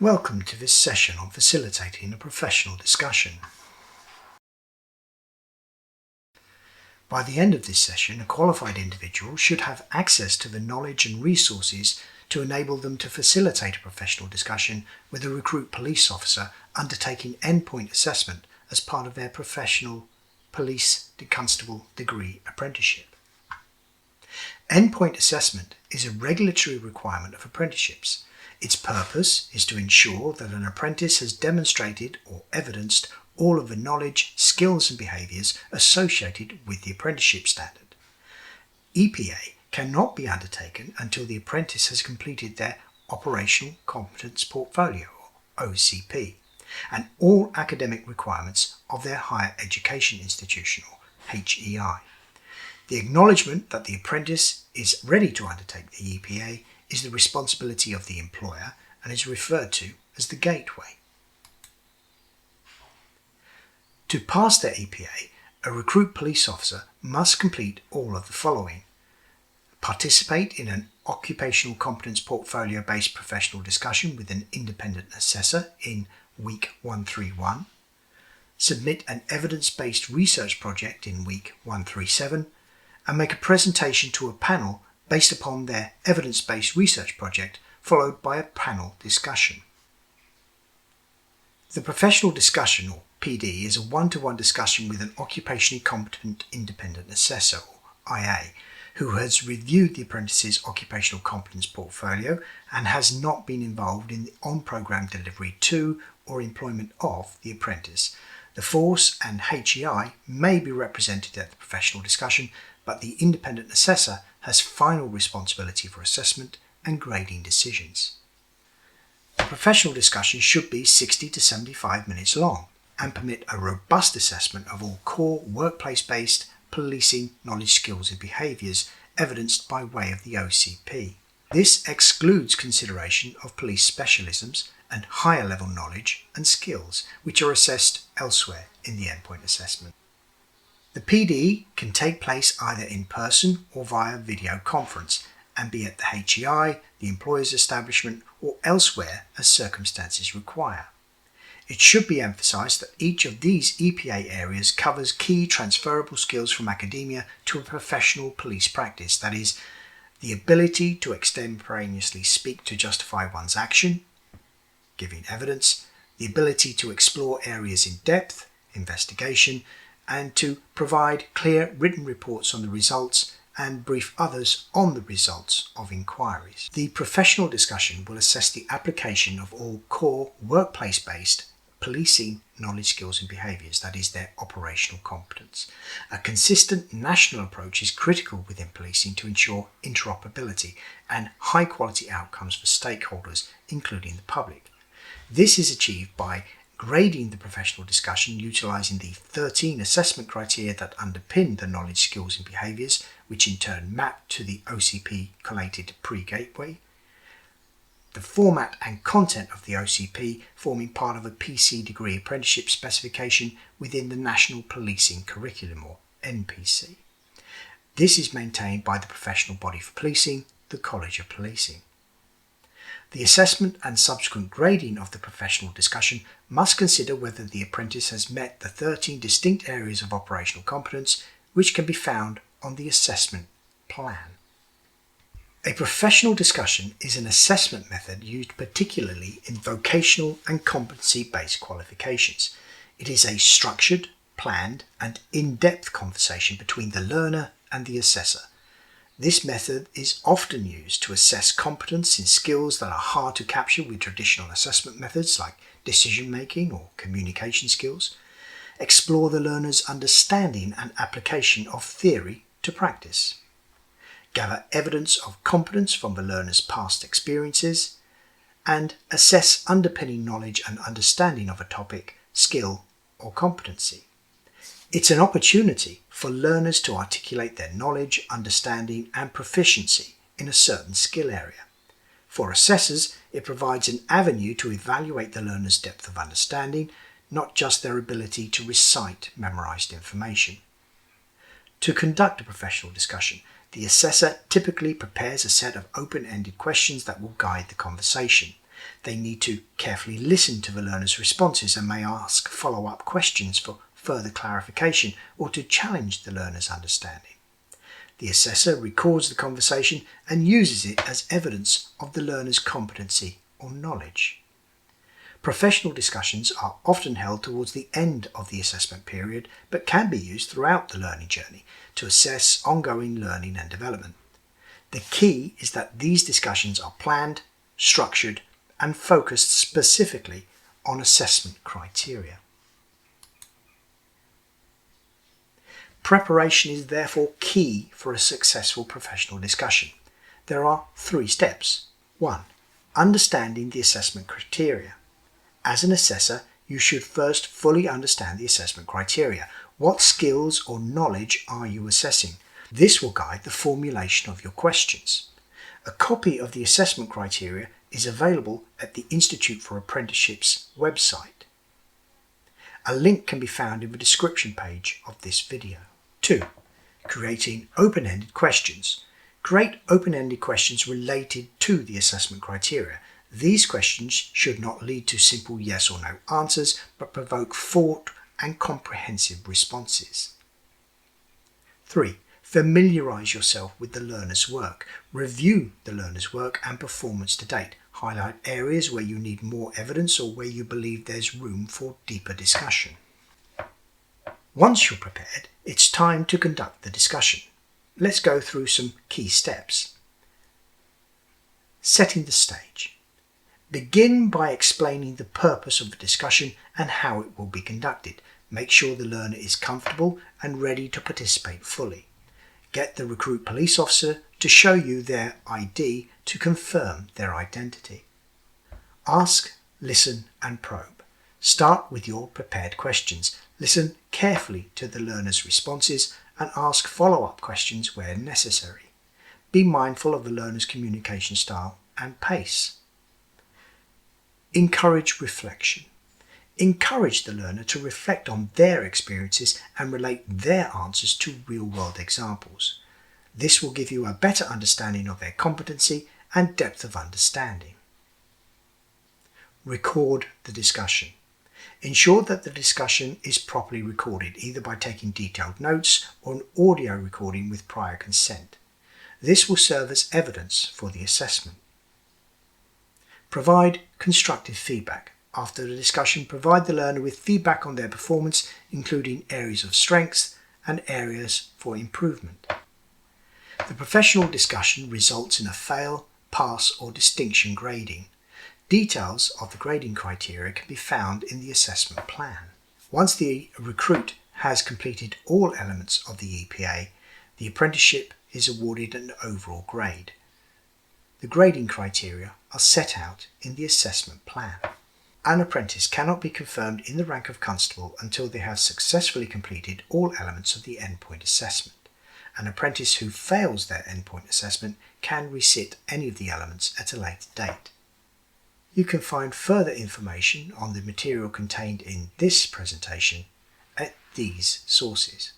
Welcome to this session on facilitating a professional discussion. By the end of this session, a qualified individual should have access to the knowledge and resources to enable them to facilitate a professional discussion with a recruit police officer undertaking endpoint assessment as part of their professional police constable degree apprenticeship. Endpoint assessment is a regulatory requirement of apprenticeships. Its purpose is to ensure that an apprentice has demonstrated or evidenced all of the knowledge, skills and behaviours associated with the apprenticeship standard. EPA cannot be undertaken until the apprentice has completed their Operational Competence Portfolio, or OCP, and all academic requirements of their higher education institution, or HEI. The acknowledgement that the apprentice is ready to undertake the EPA is the responsibility of the employer and is referred to as the gateway. To pass their EPA, a recruit police officer must complete all of the following: participate in an occupational competence portfolio-based professional discussion with an independent assessor in week 131, submit an evidence-based research project in week 137, and make a presentation to a panel based upon their evidence-based research project, followed by a panel discussion. The professional discussion, or PD, is a one-to-one discussion with an occupationally competent independent assessor, or IA, who has reviewed the apprentice's occupational competence portfolio and has not been involved in the on-programme delivery to or employment of the apprentice. The force and HEI may be represented at the professional discussion, but the independent assessor has final responsibility for assessment and grading decisions. The professional discussion should be 60 to 75 minutes long and permit a robust assessment of all core workplace-based policing knowledge, skills and behaviours evidenced by way of the OCP. This excludes consideration of police specialisms and higher level knowledge and skills which are assessed elsewhere in the endpoint assessment. The PD can take place either in person or via video conference and be at the HEI, the employer's establishment or elsewhere as circumstances require. It should be emphasised that each of these EPA areas covers key transferable skills from academia to a professional police practice, that is, the ability to extemporaneously speak to justify one's action, giving evidence, the ability to explore areas in depth, investigation, and to provide clear written reports on the results and brief others on the results of inquiries. The professional discussion will assess the application of all core workplace-based policing knowledge, skills and behaviours, that is, their operational competence. A consistent national approach is critical within policing to ensure interoperability and high-quality outcomes for stakeholders, including the public. This is achieved by grading the professional discussion utilising the 13 assessment criteria that underpin the knowledge, skills and behaviours, which in turn map to the OCP collated pre-gateway. The format and content of the OCP forming part of a PC degree apprenticeship specification within the National Policing Curriculum, or NPC. This is maintained by the professional body for policing, the College of Policing. The assessment and subsequent grading of the professional discussion must consider whether the apprentice has met the 13 distinct areas of operational competence which can be found on the assessment plan. A professional discussion is an assessment method used particularly in vocational and competency-based qualifications. It is a structured, planned and in-depth conversation between the learner and the assessor. This method is often used to assess competence in skills that are hard to capture with traditional assessment methods like decision-making or communication skills, explore the learner's understanding and application of theory to practice, gather evidence of competence from the learner's past experiences, and assess underpinning knowledge and understanding of a topic, skill or competency. It's an opportunity for learners to articulate their knowledge, understanding and proficiency in a certain skill area. For assessors, it provides an avenue to evaluate the learner's depth of understanding, not just their ability to recite memorized information. To conduct a professional discussion, the assessor typically prepares a set of open-ended questions that will guide the conversation. They need to carefully listen to the learner's responses and may ask follow-up questions for further clarification or to challenge the learner's understanding. The assessor records the conversation and uses it as evidence of the learner's competency or knowledge. Professional discussions are often held towards the end of the assessment period, but can be used throughout the learning journey to assess ongoing learning and development. The key is that these discussions are planned, structured, and focused specifically on assessment criteria. Preparation is therefore key for a successful professional discussion. There are 3 steps. 1. Understanding the assessment criteria. As an assessor, you should first fully understand the assessment criteria. What skills or knowledge are you assessing? This will guide the formulation of your questions. A copy of the assessment criteria is available at the Institute for Apprenticeships website. A link can be found in the description page of this video. 2. Creating open-ended questions. Create open-ended questions related to the assessment criteria. These questions should not lead to simple yes or no answers, but provoke thought and comprehensive responses. 3. Familiarise yourself with the learner's work. Review the learner's work and performance to date. Highlight areas where you need more evidence or where you believe there's room for deeper discussion. Once you're prepared, it's time to conduct the discussion. Let's go through some key steps. Setting the stage. Begin by explaining the purpose of the discussion and how it will be conducted. Make sure the learner is comfortable and ready to participate fully. Get the recruit police officer to show you their ID to confirm their identity. Ask, listen and probe. Start with your prepared questions. Listen carefully to the learner's responses and ask follow-up questions where necessary. Be mindful of the learner's communication style and pace. Encourage reflection. Encourage the learner to reflect on their experiences and relate their answers to real-world examples. This will give you a better understanding of their competency and depth of understanding. Record the discussion. Ensure that the discussion is properly recorded, either by taking detailed notes or an audio recording with prior consent. This will serve as evidence for the assessment. Provide constructive feedback. After the discussion, provide the learner with feedback on their performance, including areas of strength and areas for improvement. The professional discussion results in a fail, pass or distinction grading. Details of the grading criteria can be found in the assessment plan. Once the recruit has completed all elements of the EPA, the apprenticeship is awarded an overall grade. The grading criteria are set out in the assessment plan. An apprentice cannot be confirmed in the rank of constable until they have successfully completed all elements of the endpoint assessment. An apprentice who fails their endpoint assessment can resit any of the elements at a later date. You can find further information on the material contained in this presentation at these sources.